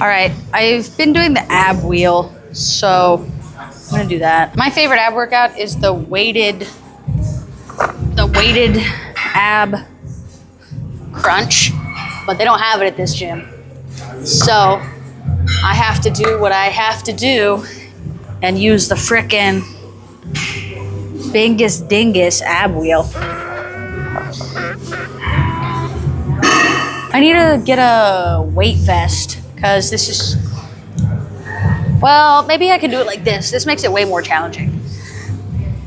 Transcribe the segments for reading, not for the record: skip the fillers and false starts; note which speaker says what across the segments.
Speaker 1: All right, I've been doing the ab wheel, so I'm gonna do that. My favorite ab workout is the weighted ab crunch, but they don't have it at this gym. So I have to do what I have to do and use the frickin' Bingus Dingus ab wheel. I need to get a weight vest because this is, well, maybe I can do it like this. This makes it way more challenging.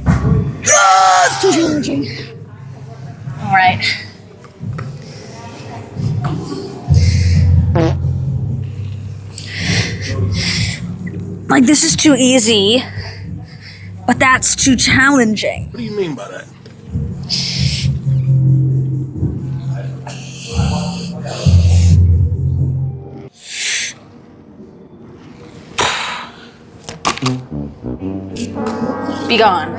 Speaker 1: It's too challenging. All right. Like, this is too easy, but that's too challenging.
Speaker 2: What do you mean by that?
Speaker 1: Be gone.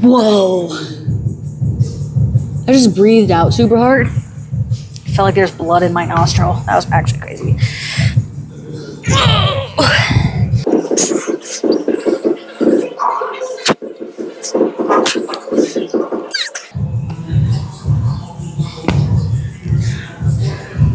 Speaker 1: Whoa. I just breathed out super hard. I felt like there's blood in my nostril. That was actually crazy.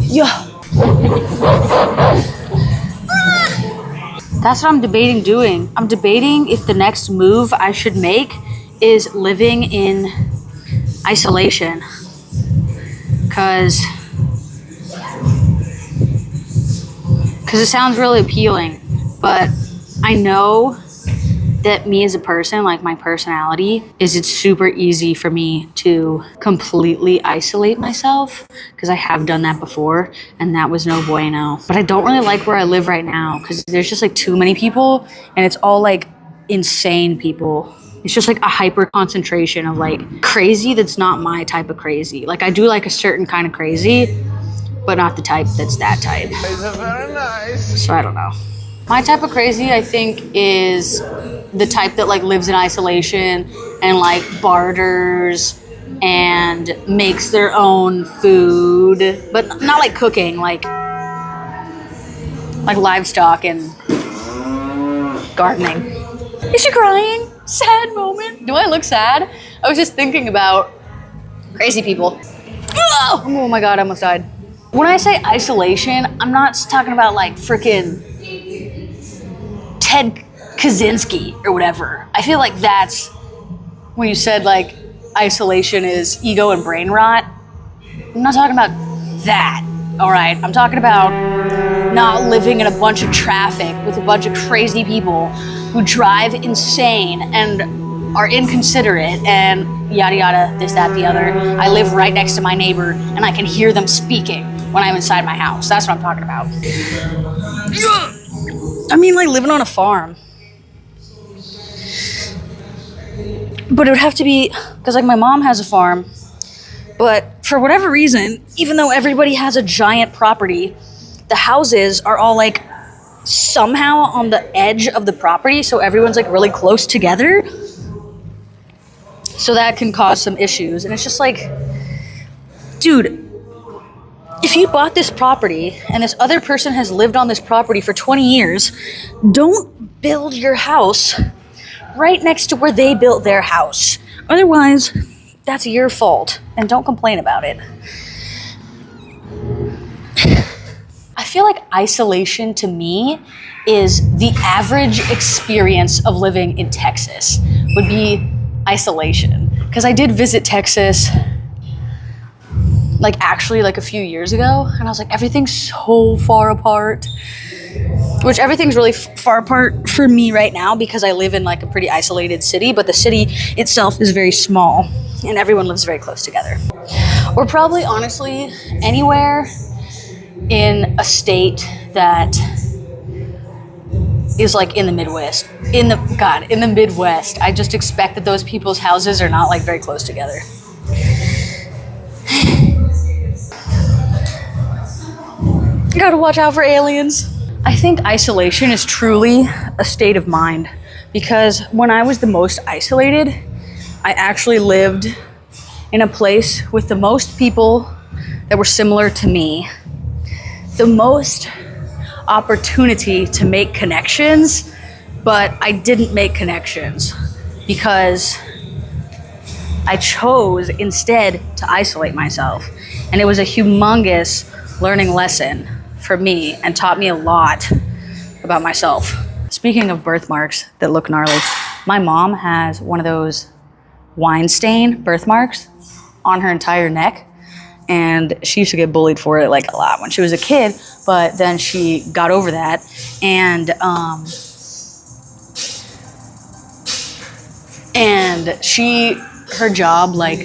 Speaker 1: Yeah. That's what I'm debating doing. I'm debating if the next move I should make is living in isolation. Cause it sounds really appealing, but I know that me as a person, like my personality, it's super easy for me to completely isolate myself because I have done that before and that was no bueno. But I don't really like where I live right now because there's just like too many people and it's all like insane people. It's just like a hyper concentration of like crazy that's not my type of crazy. Like I do like a certain kind of crazy, but not the type that's that type.
Speaker 2: Very nice.
Speaker 1: So I don't know. My type of crazy, I think, is the type that like lives in isolation and like barters and makes their own food, but not like cooking, like livestock and gardening. Is she crying? Sad moment. Do I look sad? I was just thinking about crazy people. Oh my God, I almost died. When I say isolation, I'm not talking about like freaking Ted Kaczynski or whatever. I feel like that's when you said like isolation is ego and brain rot. I'm not talking about that, all right? I'm talking about not living in a bunch of traffic with a bunch of crazy people who drive insane and are inconsiderate and yada yada, this, that, the other. I live right next to my neighbor and I can hear them speaking when I'm inside my house. That's what I'm talking about. I mean, like living on a farm. But it would have to be, because like my mom has a farm, but for whatever reason, even though everybody has a giant property, the houses are all like somehow on the edge of the property, so everyone's like really close together. So that can cause some issues. And it's just like, dude, if you bought this property and this other person has lived on this property for 20 years, don't build your house right next to where they built their house. Otherwise, that's your fault and don't complain about it. I feel like isolation to me is the average experience of living in Texas would be isolation. Because I did visit Texas like actually like a few years ago and I was like, everything's so far apart. Which everything's really far apart for me right now because I live in like a pretty isolated city, but the city itself is very small and everyone lives very close together. Or probably honestly anywhere in a state that is like in the Midwest. In the Midwest. I just expect that those people's houses are not like very close together. Gotta watch out for aliens. I think isolation is truly a state of mind because when I was the most isolated, I actually lived in a place with the most people that were similar to me, the most opportunity to make connections, but I didn't make connections because I chose instead to isolate myself. And it was a humongous learning lesson for me and taught me a lot about myself. Speaking of birthmarks that look gnarly, my mom has one of those wine stain birthmarks on her entire neck. And she used to get bullied for it like a lot when she was a kid, but then she got over that. And her job like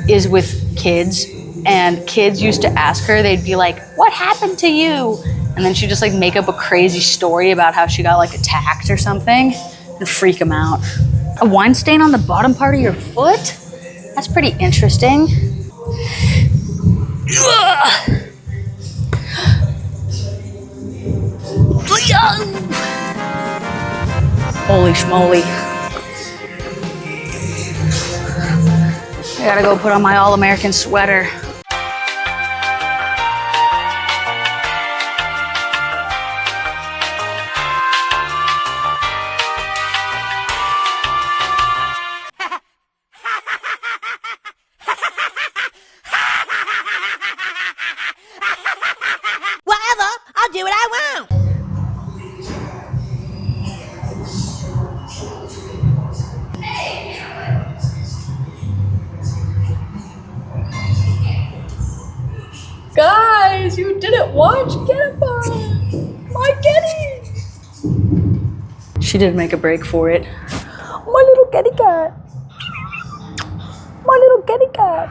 Speaker 1: is with kids, and kids used to ask her, they'd be like, what happened to you? And then she'd just like make up a crazy story about how she got like attacked or something and freak them out. A wine stain on the bottom part of your foot? That's pretty interesting. Holy schmoly. I gotta go put on my All-American sweater.
Speaker 3: Whatever, I'll do what I want.
Speaker 1: Guys, you didn't watch Get Up! My kitty! She did make a break for it. My little kitty cat. My little kitty cat.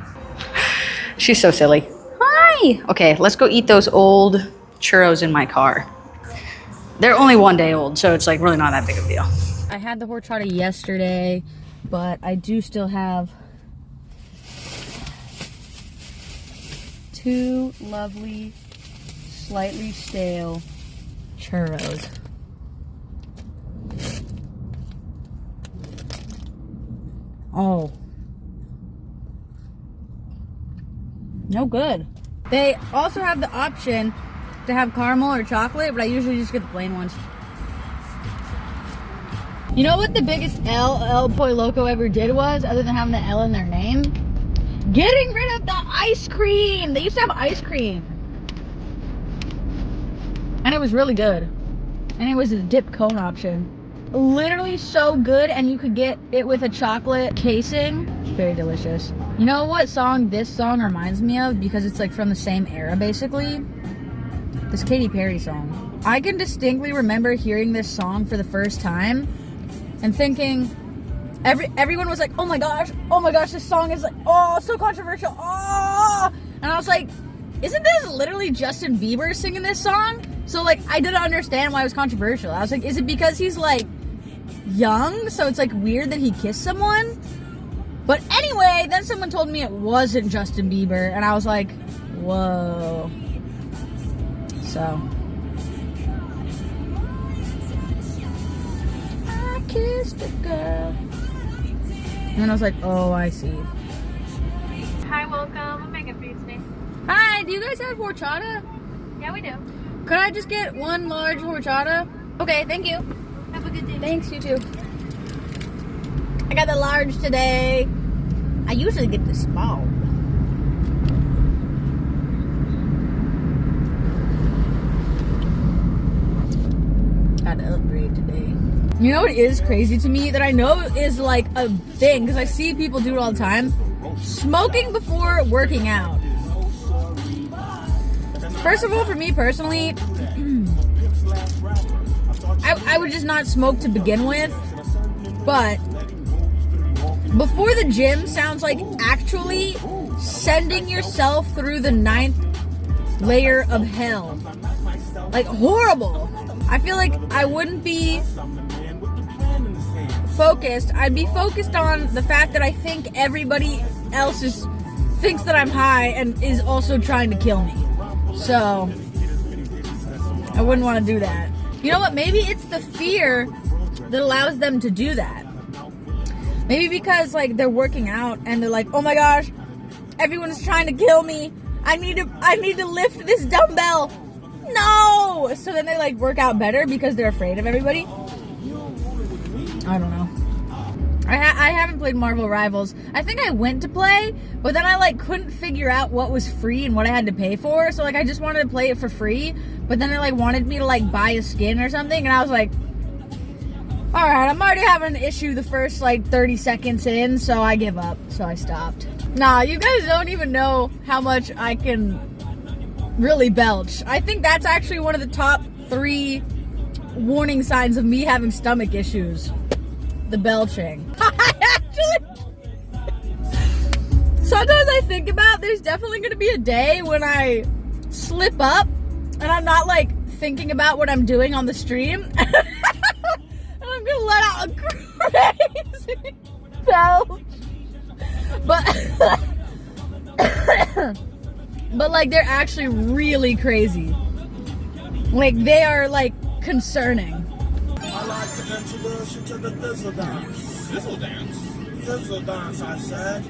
Speaker 1: She's so silly. Hi! Okay, let's go eat those old churros in my car. They're only 1 day old, so it's like really not that big of a deal. I had the horchata yesterday, but I do still have 2 lovely, slightly stale churros. Oh. No good. They also have the option to have caramel or chocolate, but I usually just get the plain ones. You know what the biggest L Pollo Loco ever did was, other than having the L in their name? Getting rid of the ice cream! They used to have ice cream. And it was really good. And it was a dip cone option. Literally so good, and you could get it with a chocolate casing. Very delicious. You know what song this song reminds me of? Because it's like from the same era, basically. This Katy Perry song. I can distinctly remember hearing this song for the first time and thinking, everyone was like, oh my gosh, this song is like, oh, so controversial, oh. And I was like, isn't this literally Justin Bieber singing this song? So like, I didn't understand why it was controversial. I was like, is it because he's like young, so it's like weird that he kissed someone? But anyway, then someone told me it wasn't Justin Bieber, and I was like, whoa. So I kissed a girl, and then I was like, oh, I see.
Speaker 4: Hi, welcome. I'm Megan for you today.
Speaker 1: Hi, do you guys have horchata?
Speaker 4: Yeah, we do.
Speaker 1: Could I just get 1 large horchata? Okay, thank you.
Speaker 4: Have a good day.
Speaker 1: Thanks, you too. I got the large today. I usually get the small. Got to upgrade today. You know what is crazy to me that I know is like a thing, because I see people do it all the time? Smoking before working out. First of all, for me personally, I would just not smoke to begin with, but before the gym sounds like actually sending yourself through the 9th layer of hell. Like, horrible. I feel like I wouldn't be focused. I'd be focused on the fact that I think everybody else thinks that I'm high and is also trying to kill me. So I wouldn't want to do that. You know what? Maybe it's the fear that allows them to do that. Maybe because like they're working out and they're like, oh my gosh,
Speaker 5: Everyone's trying to kill me. I need to lift this dumbbell. No! So then they like work out better because they're afraid of everybody. I don't know. I haven't played Marvel Rivals. I think I went to play, but then I like couldn't figure out what was free and what I had to pay for. So like I just wanted to play it for free, but then they like wanted me to like buy a skin or something, and I was like, all right, I'm already having an issue the first like 30 seconds in, so I give up. So I stopped. Nah, you guys don't even know how much I can really belch. I think that's actually one of the top 3 warning signs of me having stomach issues. The belching. Sometimes I think about there's definitely going to be a day when I slip up and I'm not like thinking about what I'm doing on the stream. And I'm going to let out a crazy belch. But like they're actually really crazy. Like they are like concerning.
Speaker 2: I like to introduce you to the Thizzle Dance. Thizzle Dance? Thizzle Dance, I said.